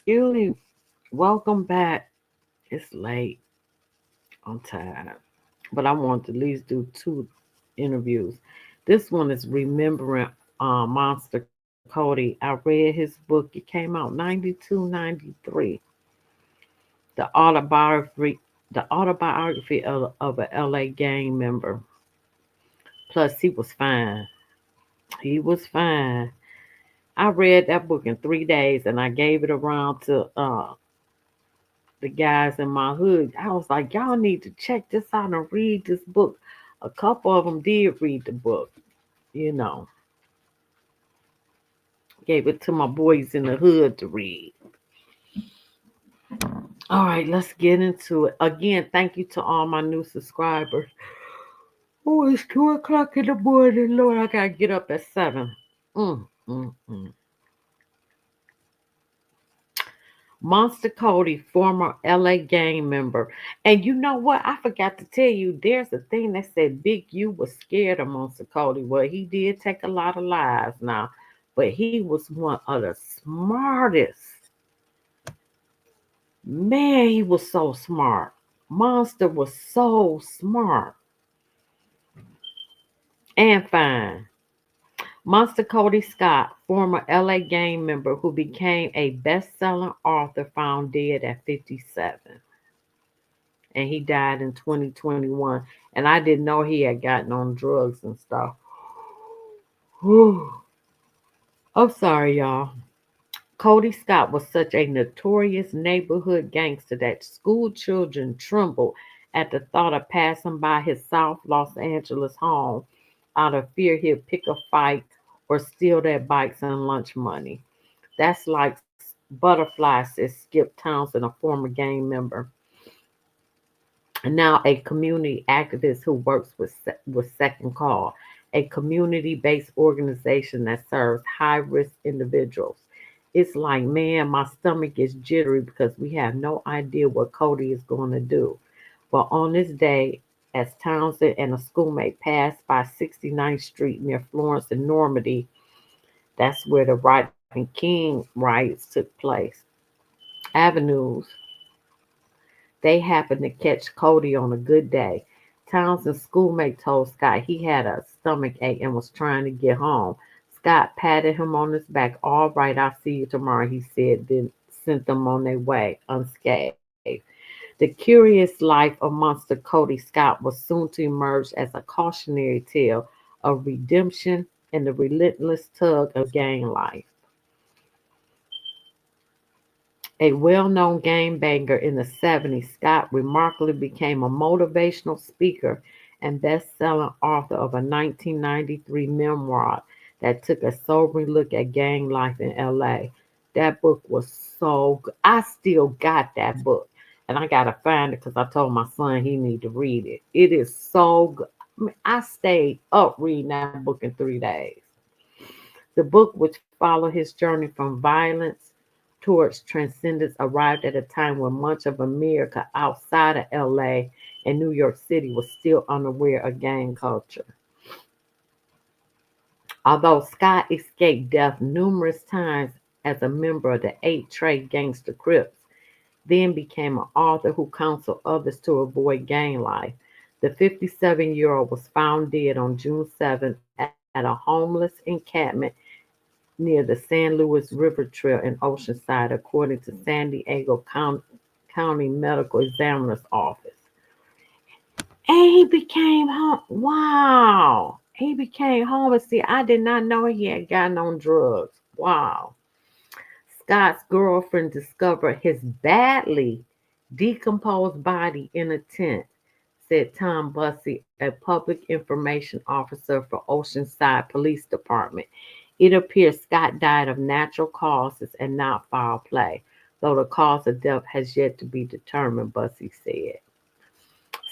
Julie, welcome back. It's late. I'm tired. But I want to at least do two interviews. This one is remembering Monster Cody. I read his book. It came out 92, 93. The autobiography of a LA gang member. Plus he was fine. He was fine. I read that book in 3 days and I gave it around to the guys in my hood. I was like, y'all need to check this out and read this book. A couple of them did read the book, you know. Gave it to my boys in the hood to read. All right, let's get into it. Again, thank you to all my new subscribers. Oh, it's 2 o'clock in the morning. Lord, I gotta get up at 7. Mm, mm, mm. Monster Cody, former LA gang member. And you know what? I forgot to tell you, there's a thing that said Big U was scared of Monster Cody. Well, he did take a lot of lives now, but he was one of the smartest. Man, he was so smart. Monster was so smart and fine. Monster Cody Scott, former LA gang member who became a best-selling author, found dead at 57. And he died in 2021. And I didn't know he had gotten on drugs and stuff. Whew. I'm sorry, y'all. Cody Scott was such a notorious neighborhood gangster that school children trembled at the thought of passing by his South Los Angeles home out of fear he'd pick a fight or steal their bikes and lunch money. That's like Butterfly, says Skip Townsend, a former gang member and now a community activist who works with Second Call, a community-based organization that serves high-risk individuals. It's like, man, my stomach is jittery because we have no idea what Cody is going to do. But on this day, as Townsend and a schoolmate passed by 69th Street near Florence and Normandy, that's where the Rodney King riots took place. Avenues, they happened to catch Cody on a good day. Townsend's schoolmate told Scott he had a stomach ache and was trying to get home. Scott patted him on his back. All right, I'll see you tomorrow, he said, then sent them on their way unscathed. The curious life of Monster Cody Scott was soon to emerge as a cautionary tale of redemption and the relentless tug of gang life. A well known game banger in the '70s, Scott remarkably became a motivational speaker and best selling author of a 1993 memoir that took a sobering look at gang life in LA. That book was so good. I still got that book. And I gotta find it because I told my son he need to read it. It is so good. I stayed up reading that book in 3 days. The book, which followed his journey from violence towards transcendence, arrived at a time when much of America outside of LA and New York City was still unaware of gang culture. Although Scott escaped death numerous times as a member of the Eight Trey Gangster Crips, then became an author who counseled others to avoid gang life. The 57-year-old was found dead on June 7th at a homeless encampment near the San Luis River Trail in Oceanside, according to San Diego County Medical Examiner's Office. And he became home. Wow. He became homeless. See, I did not know he had gotten on drugs. Wow. Scott's girlfriend discovered his badly decomposed body in a tent, said Tom Bussey, a public information officer for Oceanside Police Department. It appears Scott died of natural causes and not foul play, though the cause of death has yet to be determined, Bussey said.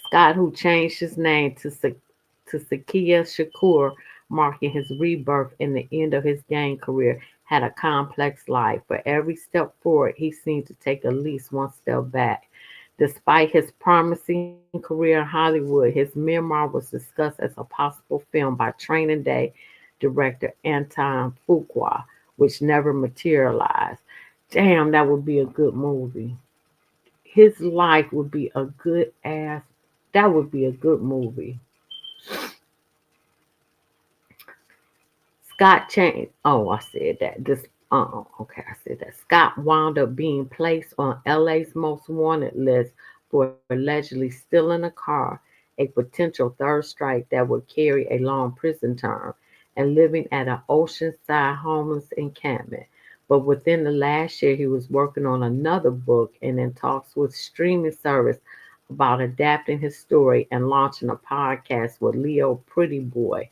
Scott, who changed his name to Sakia Shakur, marking his rebirth and the end of his gang career, had a complex life. For every step forward, he seemed to take at least one step back. Despite his promising career in Hollywood, his memoir was discussed as a possible film by Training Day director Anton Fuqua, which never materialized. Damn, that would be a good movie. His life would be a good ass. That would be a good movie. Scott changed. Oh, I said that. This. Okay, I said that. Scott wound up being placed on LA's most wanted list for allegedly stealing a car, a potential third strike that would carry a long prison term, and living at an oceanside homeless encampment. But within the last year, he was working on another book and in talks with streaming service about adapting his story and launching a podcast with Leo Pretty Boy.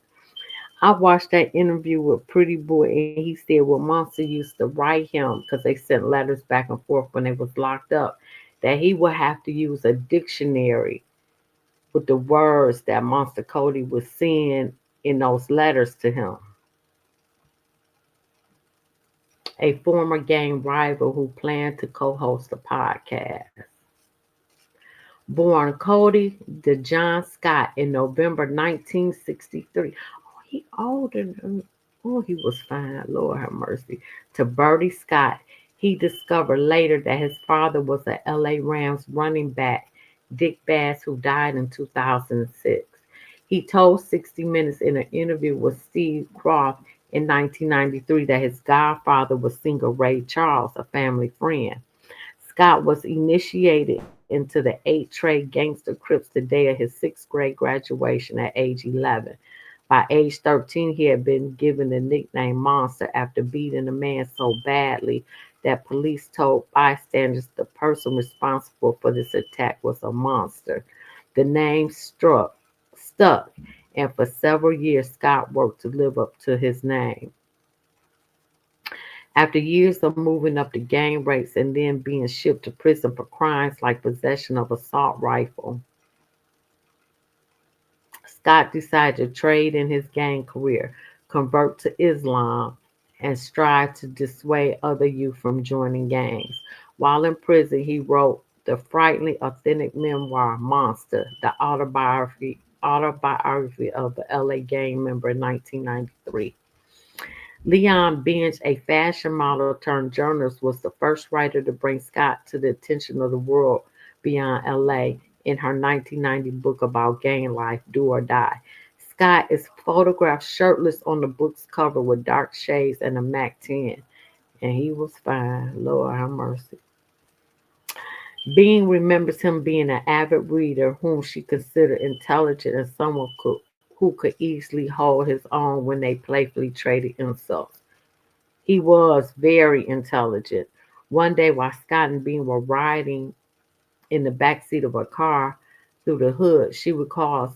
I watched that interview with Pretty Boy, and he said what Monster used to write him because they sent letters back and forth when they was locked up, that he would have to use a dictionary with the words that Monster Cody was seeing in those letters to him. A former gang rival who planned to co-host the podcast. Born Cody DeJohn Scott in November 1963. Oh, he older than, oh, he was fine, Lord have mercy. To Bertie Scott, he discovered later that his father was a LA Rams running back, Dick Bass, who died in 2006. He told 60 Minutes in an interview with Steve Croft in 1993 that his godfather was singer Ray Charles, a family friend. Scott was initiated into the eight trade gangster Crips the day of his sixth grade graduation at age 11. By age 13, he had been given the nickname Monster after beating a man so badly that police told bystanders the person responsible for this attack was a monster. The name stuck, and for several years, Scott worked to live up to his name. After years of moving up the gang ranks and then being shipped to prison for crimes like possession of assault rifle, Scott decided to trade in his gang career, convert to Islam, and strive to dissuade other youth from joining gangs. While in prison, he wrote the frighteningly authentic memoir Monster, the autobiography of the LA gang member in 1993. Leon Bench, a fashion model turned journalist, was the first writer to bring Scott to the attention of the world beyond LA in her 1990 book about gang life, Do or Die. Scott is photographed shirtless on the book's cover with dark shades and a MAC 10, and he was fine. Lord have mercy. Bean remembers him being an avid reader whom she considered intelligent and someone who could easily hold his own when they playfully traded insults. He was very intelligent. One day, while Scott and Bean were riding in the back seat of a car through the hood, she recalls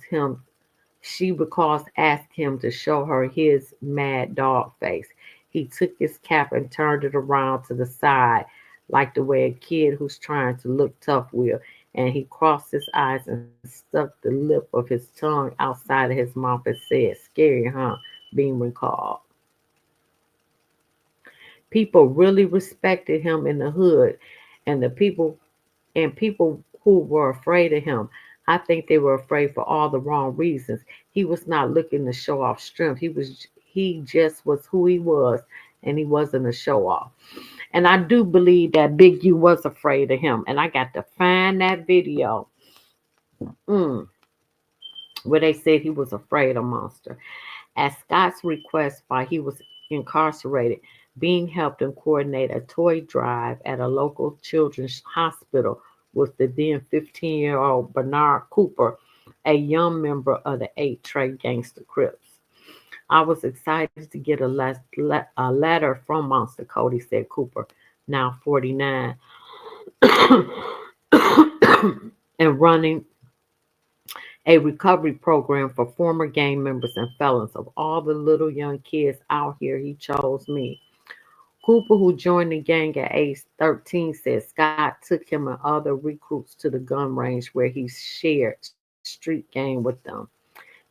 asking him to show her his mad dog face. He took his cap and turned it around to the side, like the way a kid who's trying to look tough will, and he crossed his eyes and stuck the lip of his tongue outside of his mouth and said, "Scary, huh?" Bean recalled. People really respected him in the hood, and people who were afraid of him. I think they were afraid for all the wrong reasons. He was not looking to show off strength. He just was who he was, and he wasn't a show off. And I do believe that Big U was afraid of him. And I got to find that video mm, where they said he was afraid of Monster. At Scott's request, while he was incarcerated, being helped him coordinate a toy drive at a local children's hospital with the then 15-year-old Bernard Cooper, a young member of the 8 Trade Gangster Crips. I was excited to get a letter from Monster Cody, said Cooper, now 49, and running a recovery program for former gang members and felons. Of all the little young kids out here, he chose me. Cooper, who joined the gang at age 13, said Scott took him and other recruits to the gun range where he shared street game with them.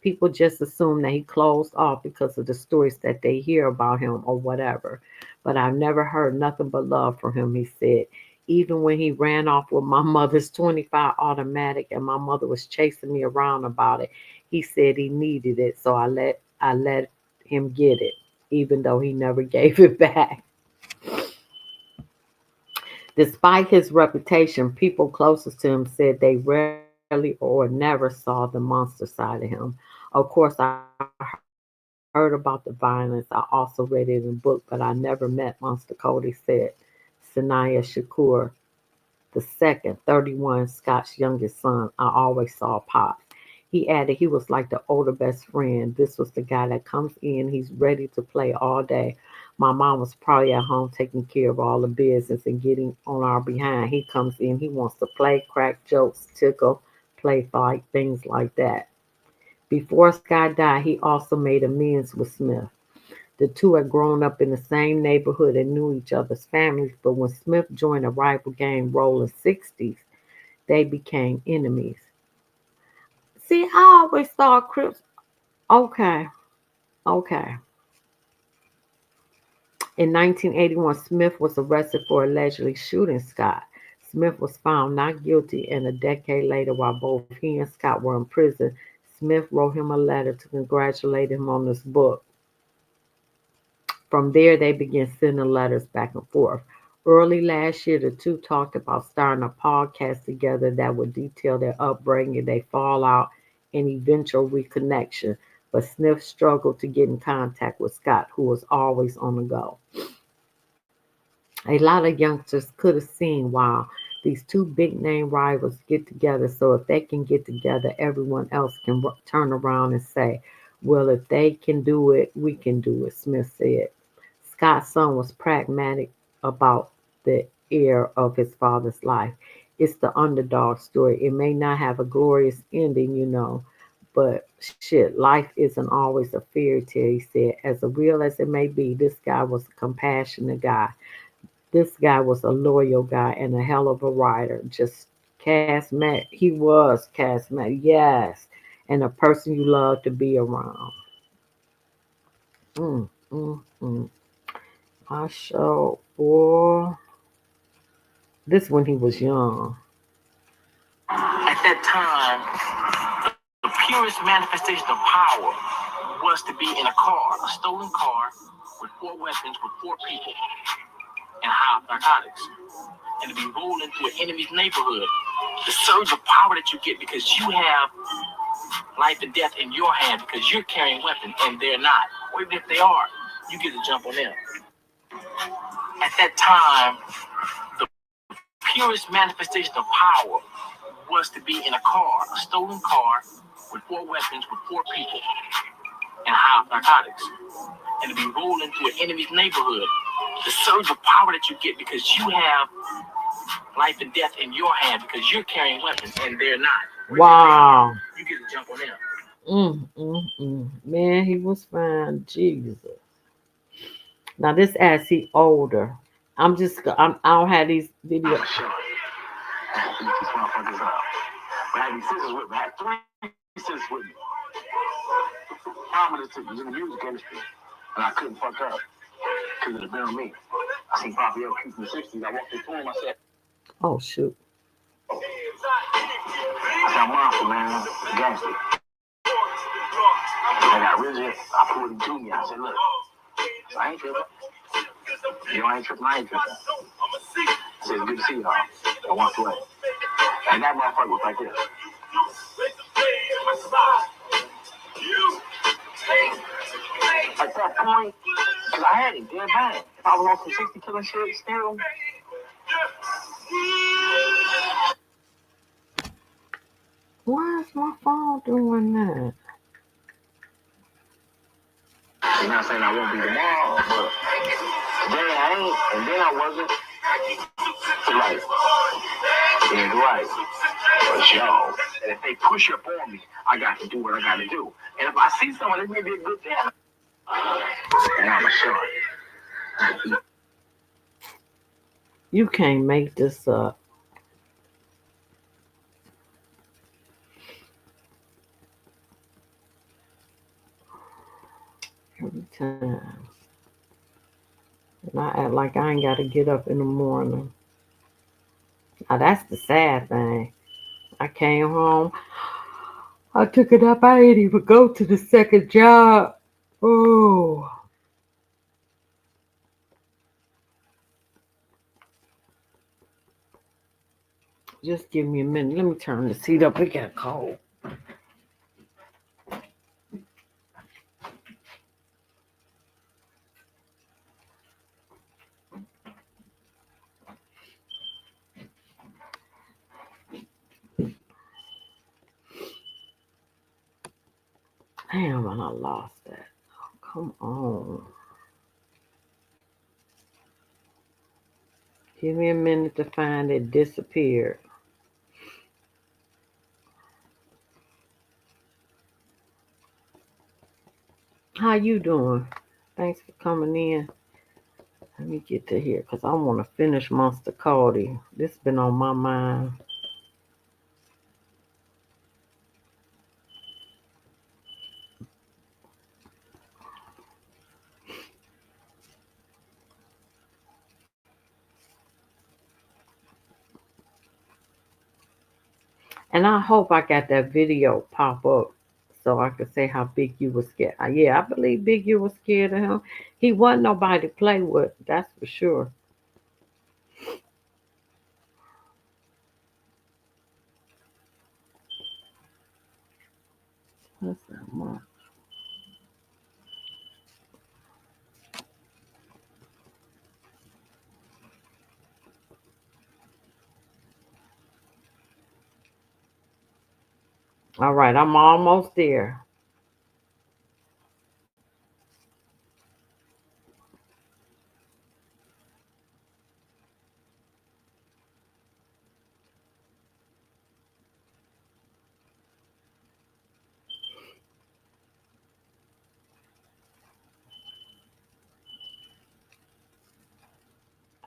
People just assume that he closed off because of the stories that they hear about him or whatever. But I've never heard nothing but love from him, he said. Even when he ran off with my mother's 25 automatic and my mother was chasing me around about it, he said he needed it, so I let him get it, even though he never gave it back. Despite his reputation, people closest to him said they rarely or never saw the monster side of him. Of course, I heard about the violence. I also read it in a book, but I never met Monster Cody, said Sanaya Shakur II, 31, Scott's youngest son. I always saw Pops. He added he was like the older best friend. This was the guy that comes in, he's ready to play all day. My mom was probably at home taking care of all the business and getting on our behind. He comes in, he wants to play, crack jokes, tickle, play fight, things like that. Before Scott died, he also made amends with Smith. The two had grown up in the same neighborhood and knew each other's families, but when Smith joined a rival gang Rolling 60s, they became enemies. See, I always thought Crips. Okay, okay. In 1981, Smith was arrested for allegedly shooting Scott. Smith was found not guilty, and a decade later, while both he and Scott were in prison, Smith wrote him a letter to congratulate him on this book. From there, they began sending letters back and forth. Early last year, the two talked about starting a podcast together that would detail their upbringing, their fallout, and eventual reconnection. But Smith struggled to get in contact with Scott, who was always on the go. A lot of youngsters could have seen wow, these two big name rivals get together, so if they can get together, everyone else can turn around and say, well, if they can do it, we can do it, Smith said. Scott's son was pragmatic about the heir of his father's life. It's the underdog story. It may not have a glorious ending, but shit, life isn't always a fairy tale, he said. As real as it may be, this guy was a compassionate guy. This guy was a loyal guy and a hell of a writer. Just he was Casmat, yes, and a person you love to be around. Mm, mm, mm. I show, boy, this when he was young. At that time, the purest manifestation of power was to be in a stolen car, with four weapons, with four people, and high narcotics, and to be rolling through an enemy's neighborhood. The surge of power that you get because you have life and death in your hand because you're carrying weapons and they're not. Or even if they are, you get to jump on them. At that time, the purest manifestation of power was to be in a stolen car, with four weapons, with four people, and high narcotics, and to be rolling through an enemy's neighborhood. The surge of power that you get because you have life and death in your hand because you're carrying weapons and they're not. Wow. You get to jump on them. Man, he was fine. Jesus. Now this as he older. I don't have these videos. I'm sure. I had to beat these motherfuckers up. But I had these scissors with me. I had three scissors with me. How many took was in the music industry. And I couldn't fuck up. Because it'd have been on me. I seen Papa Yo from the 60s. I walked into him. I said, Oh shoot. I said, I'm monster, man. Gangster. I got rigid. I pulled him to me. I said, look, I ain't tripping. You ain't tripping, I ain't tripping. I said, it's good to see y'all. I walked away. And that motherfucker was like this. At that point, because I had it dead bad. If I was on some 60 killing shit still. Why is my phone doing that? I'm not saying I won't be tomorrow, but today I ain't, and then I wasn't. Right. Yeah, right. But yo, and if they push up on me, I got to do what I got to do. And if I see someone, it may be a good thing. And I'm a sure. You can't make this up. Every time. And I act like I ain't got to get up in the morning. Now that's the sad thing. I came home. I took it up. I didn't even go to the second job. Oh. Just give me a minute. Let me turn the seat up. It got cold. Damn, and I lost that. Oh, come on. Give me a minute to find it. Disappeared. How you doing? Thanks for coming in. Let me get to here because I want to finish Monster Kody. This been on my mind. And I hope I got that video pop up so I could say how Big U was scared. Yeah, I believe Big U was scared of him. He wasn't nobody to play with, that's for sure. What's that mark? All right, I'm almost there.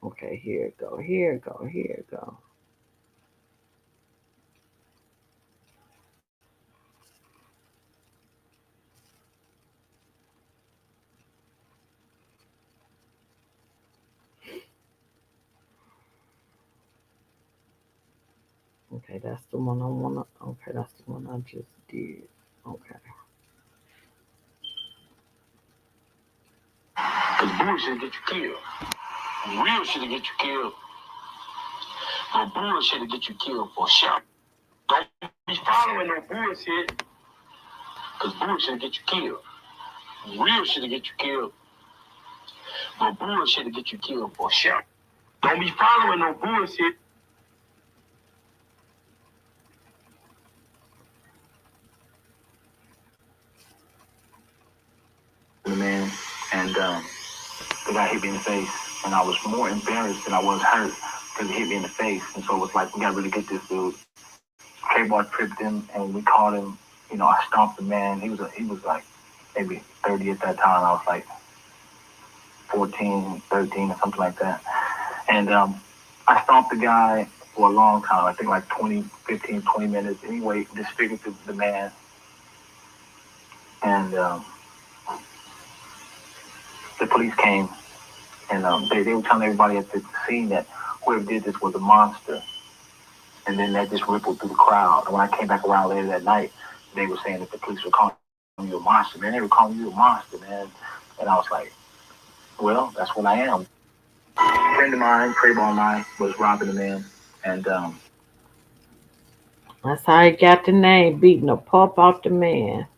Okay, here it go, here it go, here it go. Okay, that's the one I wanna. Okay, that's the one I just did. Okay. Because bullshit get you killed. Real shit get you killed. No bullshit get you killed for sure. Don't be following no bullshit. Because bullshit get you killed. Real shit get you killed. No bullshit get you killed for sure. Don't be following no bullshit. The man, and the guy hit me in the face, and I was more embarrassed than I was hurt because he hit me in the face, and so it was like we gotta really get this dude. K-Bar tripped him, and we caught him. You know, I stomped the man. He was like maybe 30 at that time. I was like 14, 13, or something like that. And I stomped the guy for a long time. I think like 20, 15, 20 minutes. Anyway, disfigured the man. And the police came, and they were telling everybody at the scene that whoever did this was a monster. And then that just rippled through the crowd. And when I came back around later that night, they were saying that the police were calling you a monster, man. They were calling you a monster, man. And I was like, well, that's what I am. A friend of mine, Trayvon of mine, was robbing a man. And That's how he got the name, beating the pulp off the man.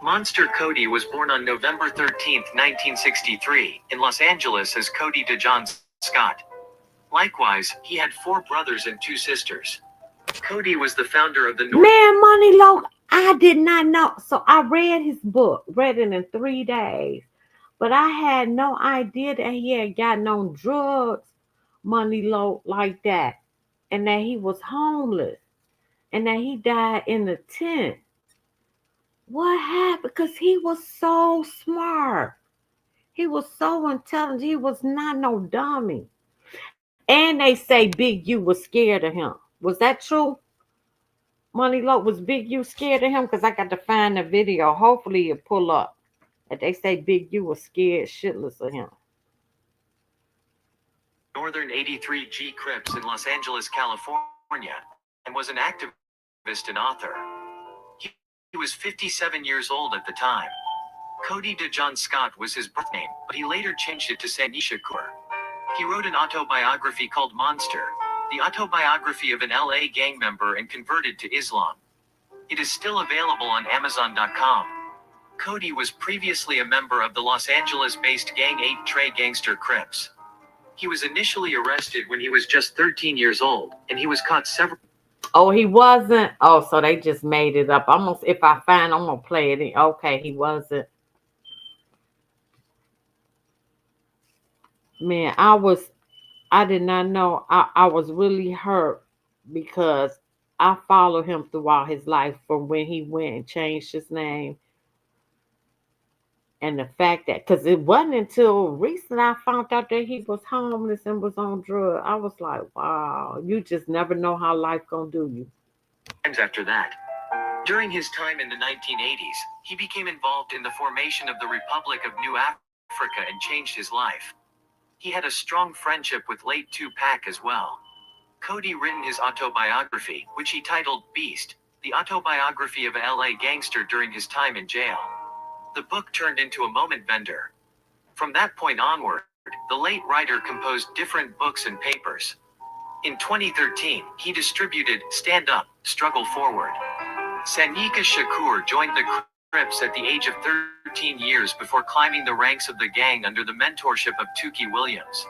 Monster Kody was born on November 13th, 1963, in Los Angeles as Kody DeJohn Scott. Likewise, he had 4 brothers and 2 sisters. Kody was the founder of the Man, Money Low, I did not know. So I read his book, read it in 3 days. But I had no idea that he had gotten on drugs, Money Low, like that. And that he was homeless. And that he died in the tent. What happened? Because he was so smart. He was so intelligent. He was not no dummy. And they say Big U was scared of him. Was that true? Money Low, was Big U scared of him? Because I got to find the video. Hopefully it'll pull up. That they say Big U was scared shitless of him. Northern 83G Crips in Los Angeles, California, and was an activist and author. He was 57 years old at the time. Kody DeJohn Scott was his birth name, but he later changed it to Sani Shakur. He wrote an autobiography called Monster, the autobiography of an LA gang member and converted to Islam. It is still available on Amazon.com. Kody was previously a member of the Los Angeles-based gang 8 Trey Gangster Crips. He was initially arrested when he was just 13 years old, and he was caught several. Oh, he wasn't. Oh, so they just made it up. Almost. If I find, I'm gonna play it. Okay, he wasn't. Man, I did not know. I was really hurt because I followed him throughout his life from when he went and changed his name. And the fact that, because it wasn't until recent I found out that he was homeless and was on drugs. I was like, wow, you just never know how life gonna do you. Times after that. During his time in the 1980s, he became involved in the formation of the Republic of New Africa and changed his life. He had a strong friendship with late Tupac as well. Kody written his autobiography, which he titled Beast, the autobiography of a LA gangster during his time in jail. The book turned into a moment vendor. From that point onward, the late writer composed different books and papers. In 2013, he distributed Stand Up, Struggle Forward. Sanika Shakur joined the Crips at the age of 13 years before climbing the ranks of the gang under the mentorship of Tukey Williams.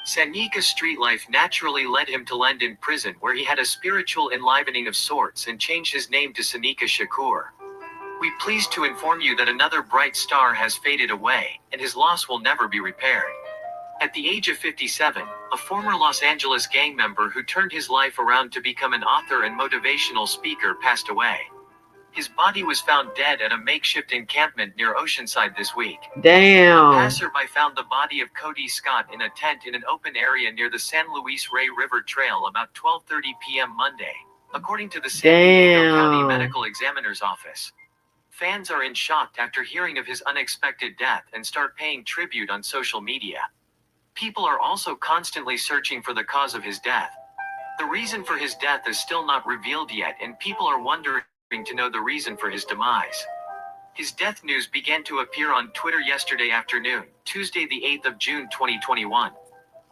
Sanika's street life naturally led him to land in prison, where he had a spiritual enlivening of sorts and changed his name to Sanika Shakur. We pleased to inform you that another bright star has faded away, and his loss will never be repaired. At the age of 57, a former Los Angeles gang member who turned his life around to become an author and motivational speaker passed away. His body was found dead at a makeshift encampment near Oceanside this week. Damn. A passerby found the body of Kody Scott in a tent in an open area near the San Luis Rey River Trail about 12:30 p.m. Monday, according to the San Diego County Medical Examiner's Office. Fans are in shock after hearing of his unexpected death and start paying tribute on social media. People are also constantly searching for the cause of his death. The reason for his death is still not revealed yet, and people are wondering to know the reason for his demise. His death news began to appear on Twitter yesterday afternoon, Tuesday the 8th of June 2021.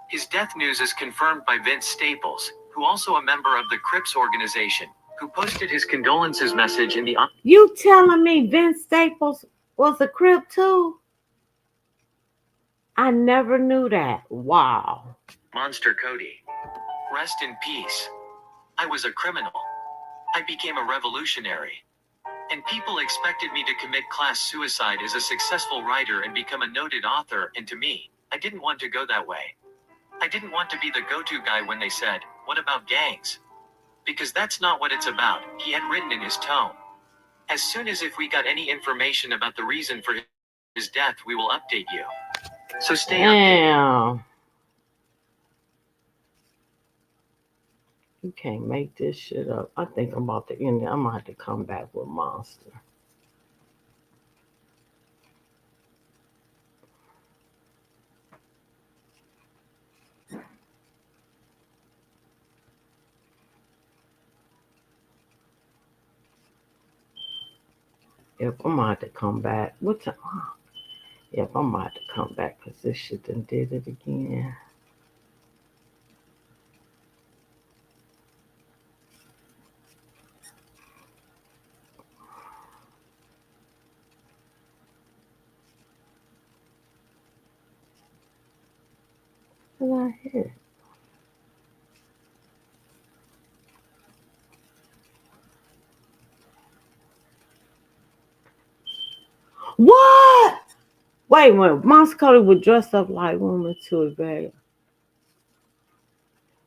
His death news is confirmed by Vince Staples, who also a member of the Crips organization, who posted his condolences message in the... You telling me Vince Staples was a Crip too? I never knew that. Wow. Monster Kody. Rest in peace. I was a criminal. I became a revolutionary. And people expected me to commit class suicide as a successful writer and become a noted author, and to me, I didn't want to go that way. I didn't want to be the go-to guy when they said, "What about gangs?" Because that's not what it's about, he had written in his tome. As soon as if we got any information about the reason for his death, we will update you. So stay updated. You can't make this shit up. I think I'm about to end it. I'm gonna have to come back with Monster. Yep, I'm gonna have to come back. What time? Yep, I'm gonna have to come back because this shit done did it again. What I hit? What? Wait, when Monster Kody would dress up like women too, baby.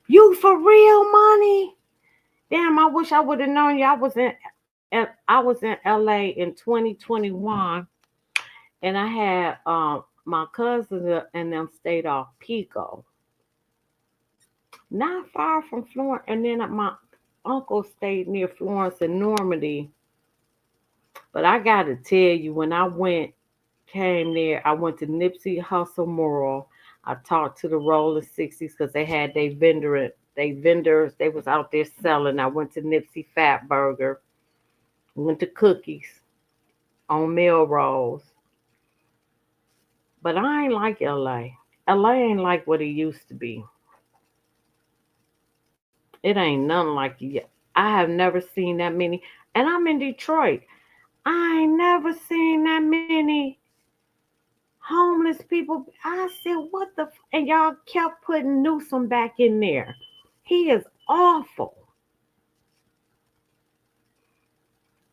You for real, money? Damn, I wish I would have known you. I was in LA in 2021, and I had my cousins and them stayed off Pico, not far from Florence, and then my uncle stayed near Florence and Normandy. But I gotta tell you, when came there, I went to Nipsey Hussle Mural. I talked to the Rolling 60s because they had they vendors, they was out there selling. I went to Nipsey Fat Burger, Went to Cookies on Melrose. But I ain't like LA. LA ain't like what it used to be. It ain't nothing like it. I have never seen that many. And I'm in Detroit. I ain't never seen that many homeless people. I said, what the? And y'all kept putting Newsom back in there. He is awful.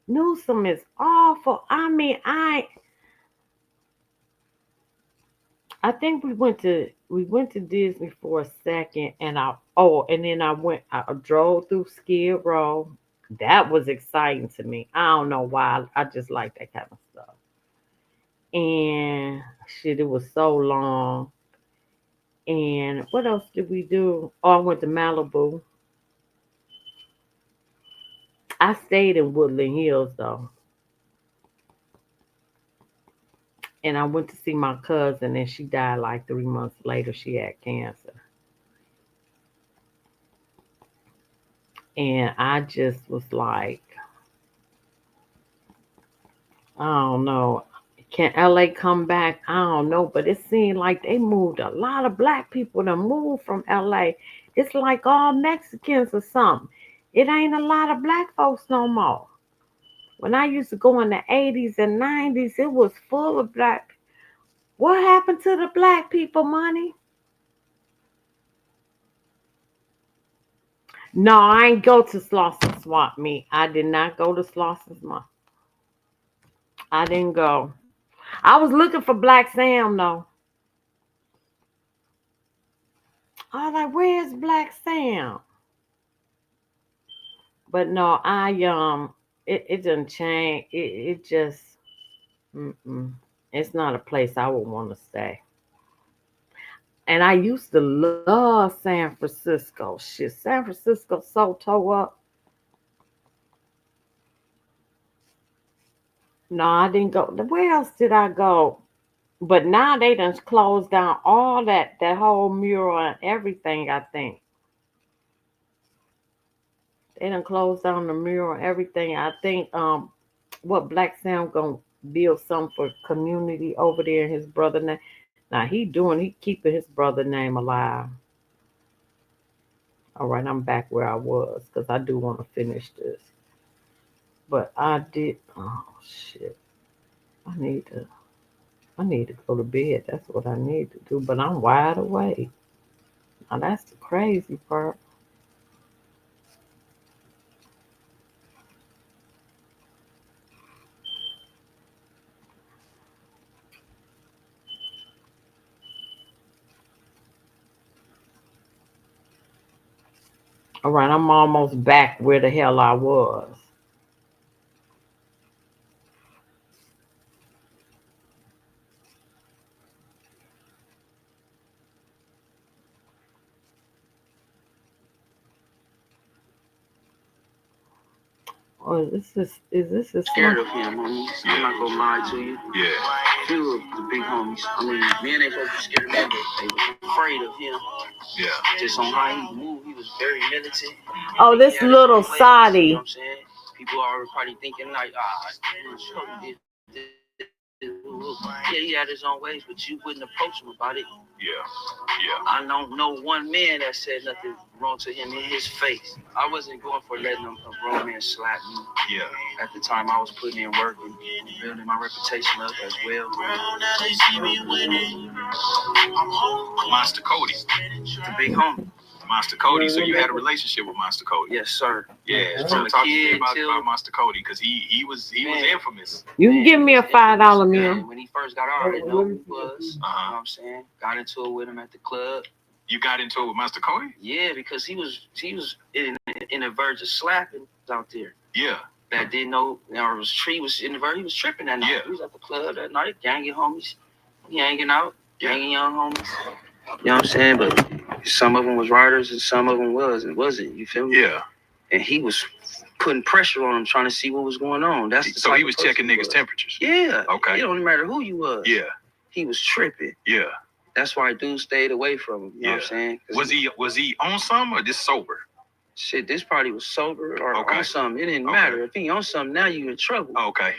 Newsom is awful. I mean, I think we went to Disney for a second, and and then I drove through Skid Row. That was exciting to me. I don't know why. I just like that kind of stuff. And shit, it was so long. And what else did we do? Oh, I went to Malibu. I stayed in Woodland Hills though, and I went to see my cousin, and she died like 3 months later. She had cancer, and I just was like, I don't know. Can LA come back? I don't know, but it seemed like they moved a lot of black people to move from LA. It's like all Mexicans or something. It ain't a lot of black folks no more. When I used to go in the 80s and 90s, it was full of black. What happened to the black people, money? No, I ain't go to Slauson Swap Meet. I did not go to Slauson Swap. I didn't go. I was looking for Black Sam though. I was like, where's Black Sam? But no, it didn't change. It just, mm-mm. It's not a place I would want to stay. And I used to love San Francisco. Shit, San Francisco so toe up. No, I didn't go. Where else did I go? But now they done closed down all that whole mural and everything. I think they done closed down the mural and everything. I think what Black Sam gonna build something for community over there and his brother name. Now he keeping his brother name alive. All right, I'm back where I was because I do want to finish this. But I did. Oh shit! I need to. I need to go to bed. That's what I need to do. But I'm wide awake. Now that's the crazy part. All right, I'm almost back where the hell I was. Oh, is this a Scared of him, homie. I'm not gonna lie to you. Yeah. Few of the big homies. I mean, men ain't supposed to be scared of him, but they were afraid of him. Yeah. Just on how he moved, he was very militant. Oh, this little Saudi. You know Saudi. what I'm saying? People are probably thinking like, yeah, he had his own ways, but you wouldn't approach him about it. Yeah, yeah. I don't know one man that said nothing wrong to him in his face. I wasn't going for letting a grown man slap me. Yeah. At the time, I was putting in work and building my reputation up as well. Monster Kody, the big homie. Monster Kody. So you had a relationship with Monster Kody? Yes, sir. Yeah. So talk to me about Monster Kody because he was infamous. You can give me a $5 meal. When he first got out, I didn't know who he was. You know what I'm saying? Got into it with him at the club. You got into it with Monster Kody? Yeah, because he was in the verge of slapping out there. Yeah. That didn't know, he was in the verge. He was tripping that night. Yeah. He was at the club that night, ganging homies. He hanging out, ganging young homies. You know what I'm saying? But some of them was riders and some of them wasn't. You feel me? Yeah. And he was putting pressure on them, trying to see what was going on. So he was checking niggas' temperatures. Yeah. Okay. It don't matter who you was. Yeah. He was tripping. Yeah. That's why dudes stayed away from him. You know what I'm saying? Was he on some or just sober? shit, this party was sober or on something. It didn't matter. If he on something, now you in trouble. Okay.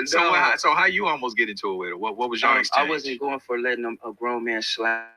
So how you almost get into it with her? What was your exchange? I wasn't going for letting a grown man slap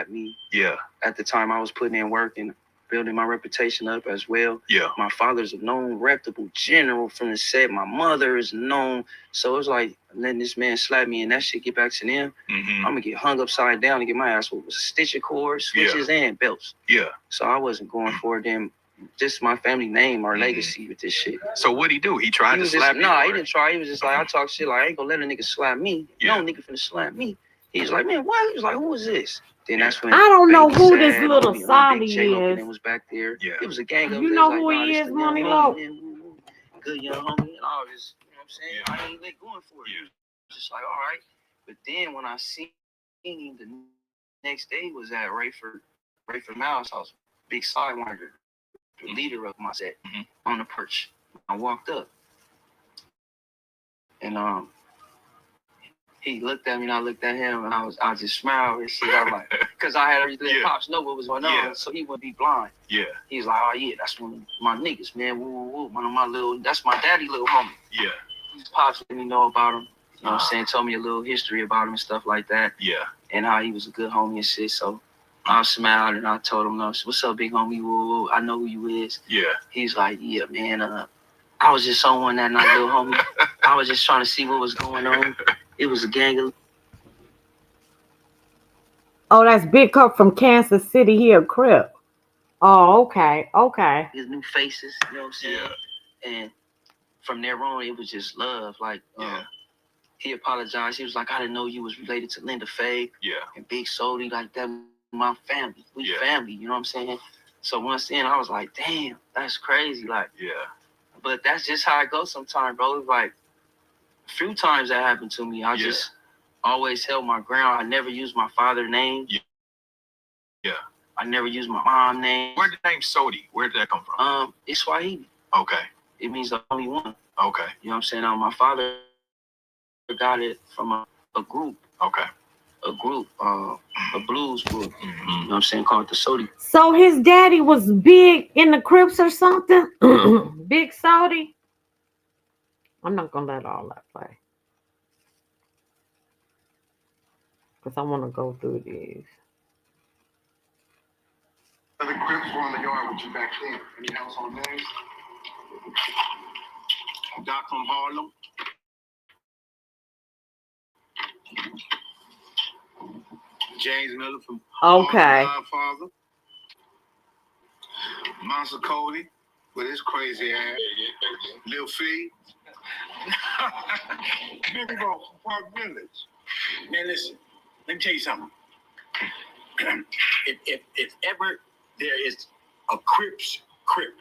me. Yeah. At the time, I was putting in work and building my reputation up as well. Yeah. My father's a known reputable general from the set. My mother is known. So it's like letting this man slap me and that shit get back to them. Mm-hmm. I'm going to get hung upside down and get my ass with stitching cords, switches, and belts. Yeah. So I wasn't going for them. Just my family name or legacy with this shit. So what'd he do? He tried to slap you? No, he didn't try. He was just like, I talk shit like, I ain't gonna let a nigga slap me. No nigga finna slap me. He was like, man, what? He was like, who is this? Then that's when I don't know who Sad, this little Solly is. It was back there. Yeah. It was a gang of You know who he is, Money Low? Good young homie and all this. You know what I'm saying? Yeah. I ain't let going for it. Yeah. Just like, all right. But then when I seen him the next day was at Rayford Mouse house, big sidewinder. The leader of my set on the perch. I walked up and he looked at me and I looked at him and I just smiled and shit. I'm like, because I had everything Pops know what was going on, so he wouldn't be blind. Yeah. He's like, oh yeah, that's one of my niggas, man. Woo, woo, woo. One of my that's my daddy little homie. Yeah. Pops let me know about him. You know what I'm saying? Told me a little history about him and stuff like that. Yeah. And how he was a good homie and shit. So I smiled and I told him, what's up, big homie? Woo, woo. I know who you is. Yeah. He's like, yeah, man. I was just on one that night, little homie. I was just trying to see what was going on. It was a gang of... Oh, that's Big Cup from Kansas City here, Crip. Oh, okay. His new faces, you know what I'm saying? Yeah. And from there on, it was just love. Like, he apologized. He was like, I didn't know you was related to Linda Faye. Yeah. And Big Sody, like that, my family. We family, you know what I'm saying? So once then, I was like, damn, that's crazy. Like, but that's just how it goes sometimes, bro. It's like, a few times that happened to me, I just always held my ground. I never used my father's name. Yeah. I never used my mom's name. Where did the name Sody? Where did that come from? It's Swahili. Okay. It means the only one. Okay. You know what I'm saying? My father got it from a group. Okay. A group, a blues group. You know what I'm saying? Called the Sody. So his daddy was big in the Crips or something? Big Sody? I'm not going to let all that play. Because I want to go through these. The Crips were on the yard with you back then. Any household names? Doc from Harlem. James Miller from Godfather. Monster Kody with his crazy ass. Lil Fee. Nigga from Park Village. Man, listen. Let me tell you something. if ever there is a Crips Crip.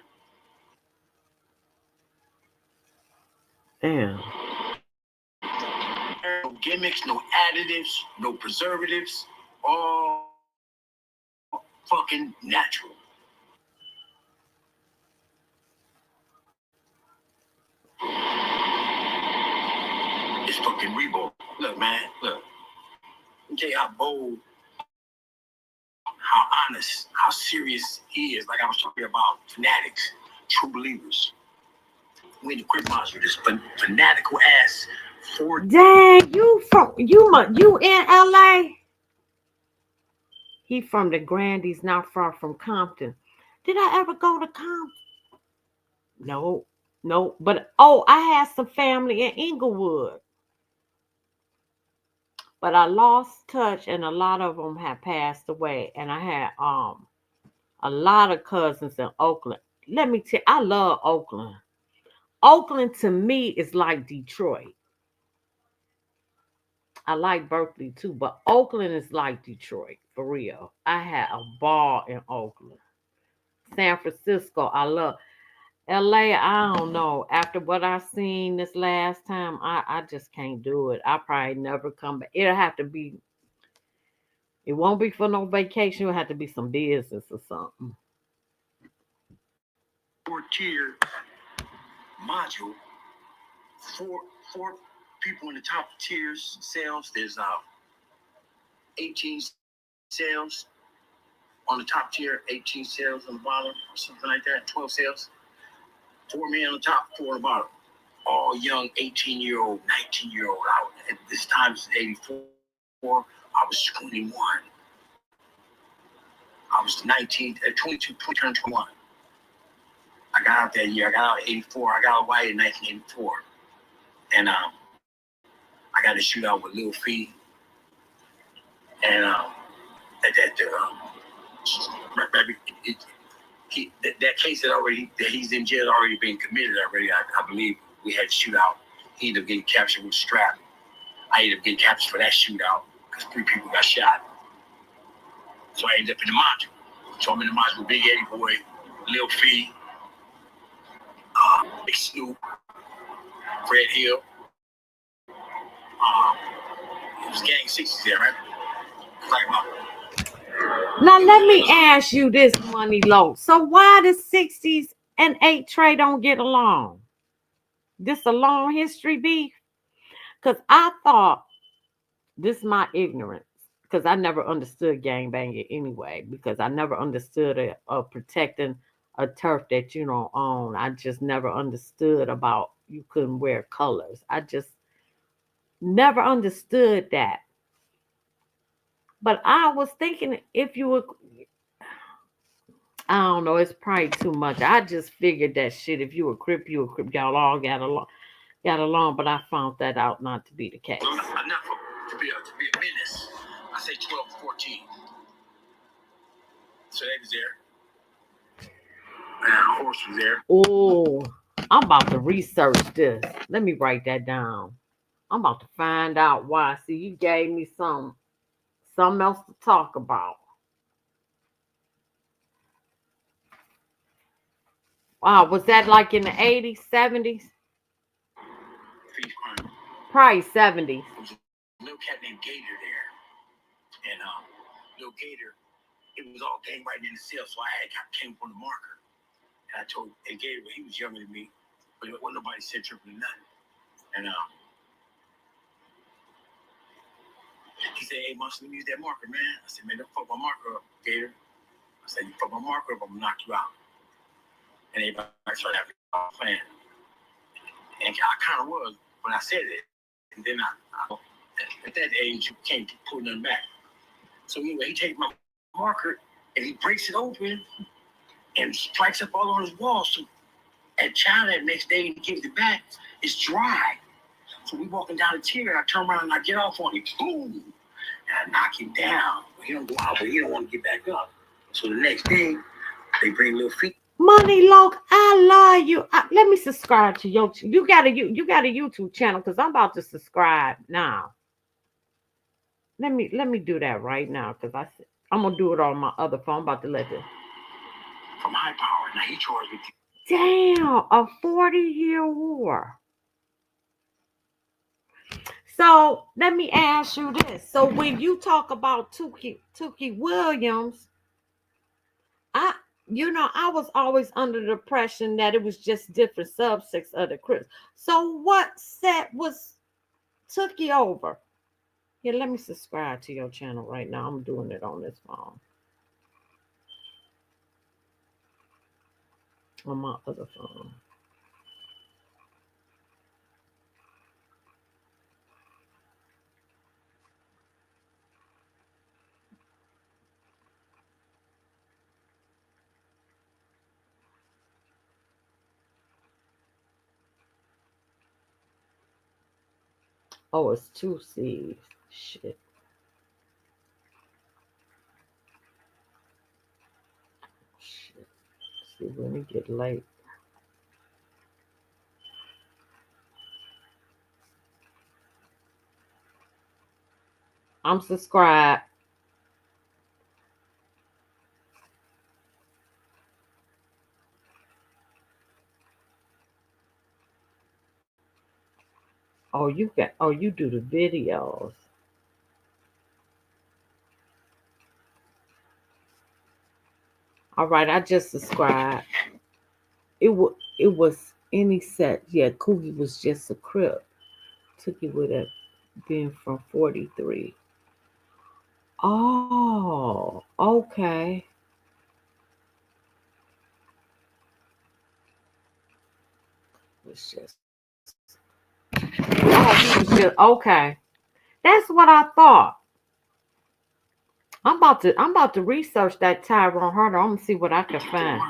Damn. No gimmicks, no additives, no preservatives. All fucking natural. It's fucking Reebok. Look, man, look. Let me tell you how bold, how honest, how serious he is. Like I was talking about fanatics, true believers. We in the Crip Monster, this fanatical ass. Dang, you in LA? He from the Grandies, not far from Compton. Did I ever go to Compton? No. But I had some family in Inglewood. But I lost touch, and a lot of them had passed away. And I had a lot of cousins in Oakland. Let me tell you, I love Oakland. Oakland to me is like Detroit. I like Berkeley too, but Oakland is like Detroit, for real. I had a ball in Oakland. San Francisco, I love. LA, I don't know. After what I seen this last time, I just can't do it. I probably never come back. It'll have to be, it won't be for no vacation. It'll have to be some business or something. 4-tier module. Four people in the top tiers sales. There's 18 sales. on the top tier, 18 cells on the bottom, or something like that, 12 cells. 4 men on the top, 4 on the bottom. All young 18-year-old, 19-year-old. At this time, it's 84. I was 21. I was 19, at 22, turned 21. I got out that year. I got out in 84. I got out white in 1984. And I got to shoot out with Lil Fee. And that case that he's in jail already been committed already. I believe we had to shoot out. He ended up getting captured with a strap. I ended up getting captured for that shootout because 3 people got shot. So I ended up in the module. So I'm in the module with Big Eddie Boy, Lil Fee, Big Snoop, Fred Hill. It was Gang 60s there, right? Now let me ask you this, Money Low. So why the 60s and 8 Trey don't get along? This a long history beef? Because I thought, this is my ignorance, because I never understood gangbanging anyway, because I never understood protecting a turf that you don't own. I just never understood about you couldn't wear colors. I just never understood that. But I was thinking if you were, I don't know, it's probably too much. I just figured that shit. If you were Crip, you were Crip. Y'all all got along, but I found that out not to be the case. Enough to be a menace. I say 12, 14. So they was there. And Horse was there. Oh, I'm about to research this. Let me write that down. I'm about to find out why. See, you gave me something else to talk about. Wow, was that like in the 80s, 70s? Probably 70s. There was a little cat named Gator there. And little Gator, it was all gang right in the cell, so I came from the marker. And I told Gator, well, he was younger than me, but there wasn't nobody said tripping or nothing. And he said, hey, Muslim, use that marker, man. I said, man, don't fuck my marker up, Gator. I said, you fuck my marker up, I'm gonna knock you out. And everybody started having a plan. And I kind of was when I said it. And then I at that age, you can't pull nothing back. So anyway, he takes my marker and he breaks it open and strikes up all on his wall. So at China, the next day, he gives it back. It's dry. So we walking down the tier. I turn around and I get off on him. Boom! And I knock him down. He don't go out, but he don't want to get back up. So the next day, they bring Lil Feet. Money Loc, I love you. Let me subscribe to your. You got a YouTube channel because I'm about to subscribe now. Let me do that right now because I'm gonna do it on my other phone. I'm about to let it. From High Power, now he charged me. Damn, a 40-year war. So let me ask you this. So when you talk about Tookie Williams, I was always under the impression that it was just different subsects of the Crips. So what set was Tookie over? Yeah, let me subscribe to your channel right now. I'm doing it on this phone. On my other phone. Oh, it's 2 C's. Shit. Shit. See, when it get late. I'm subscribed. You do the videos. All right, I just subscribed. It was any set. Yeah, Kookie was just a Crip. Tookie would have been from 43. Oh, okay. was just. Oh, he was just okay. That's what I thought. I'm about to research that Tyrone Hunter. I'm gonna see what I can find.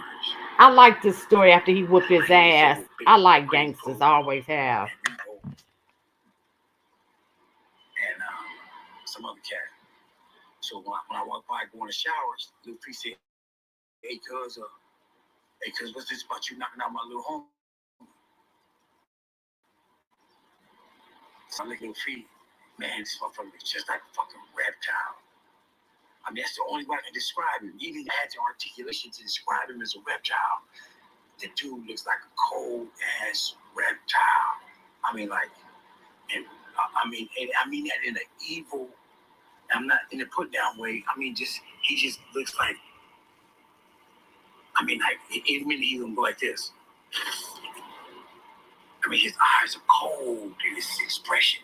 I like this story after he whooped his ass. I like gangsters, I always have. And some other cat. So when I walk by going to showers, Lil P said, hey, cuz, what's this about you knocking out my little home? So I look at Lil P, man, this motherfucker is just like a fucking reptile. I mean, that's the only way I can describe him. Even had the articulation to describe him as a reptile. The dude looks like a cold ass reptile. I mean, like, and I mean that in an evil. I'm not in a put down way. I mean, he just looks like. I mean, like, in a minute he's gonna go like this. I mean, his eyes are cold and his expression.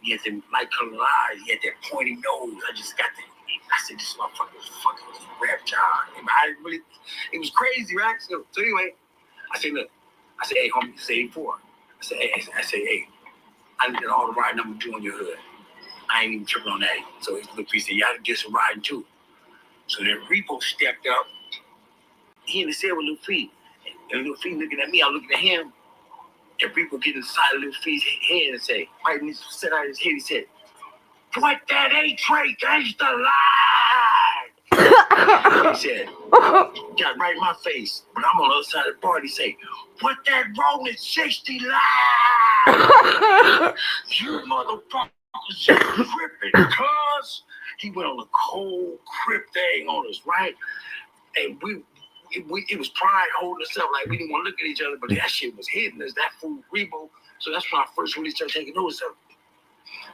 He had them light colored eyes. He had that pointy nose. I said, this motherfucker was fucking reptile. And it was crazy, right? So anyway, I said, look, hey, homie, say 84. I said, hey, I did all the riding I'm gonna do on your hood. I ain't even tripping on that. So his little piece said, y'all get some riding too. So then Repo stepped up. He in the cell with Lil Feet. And Lil Feet looking at me, I'm looking at him. And Repo get inside of Lil Feet's head and say, right in his set out his head, he said, what that A-Tray gangsta lie? He said, got right in my face. But I'm on the other side of the bar. He say, what that rolling 60 lie? You motherfuckers just tripping, cuz. He went on a cold crip thing on us, right? And it was pride holding us up, like we didn't want to look at each other, but that shit was hitting us, that fool Rebo. So that's when I first really started taking notice of him.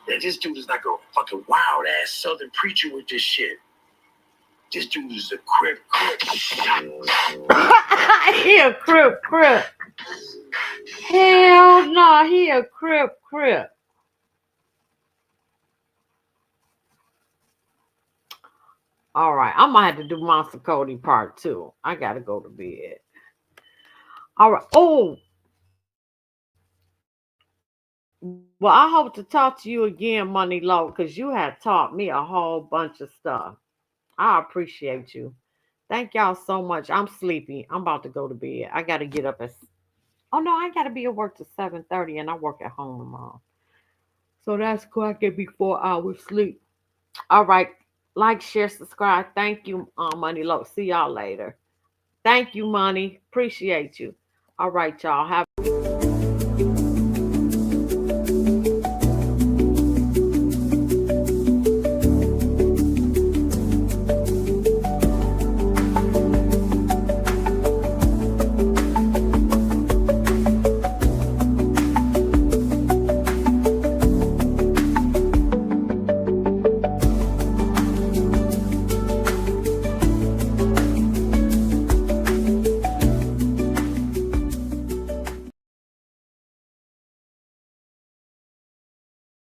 That this dude is like a fucking wild ass southern preacher with this shit. This dude is a crip. He a crip. Hell no, he a crip. All right, I'm gonna have to do Monster Kody part 2. I gotta go to bed. All right. Oh, well, I hope to talk to you again, Money Low, because you have taught me a whole bunch of stuff. I appreciate you. Thank y'all so much. I'm sleepy. I'm about to go to bed. I gotta get up at. Oh no, I gotta be at work till 7:30, and I work at home tomorrow. So that's cool. I get me 4 hours sleep. All right. Like, share, subscribe. Thank you, Money Low. See y'all later. Thank you, Money. Appreciate you. All right, y'all. Have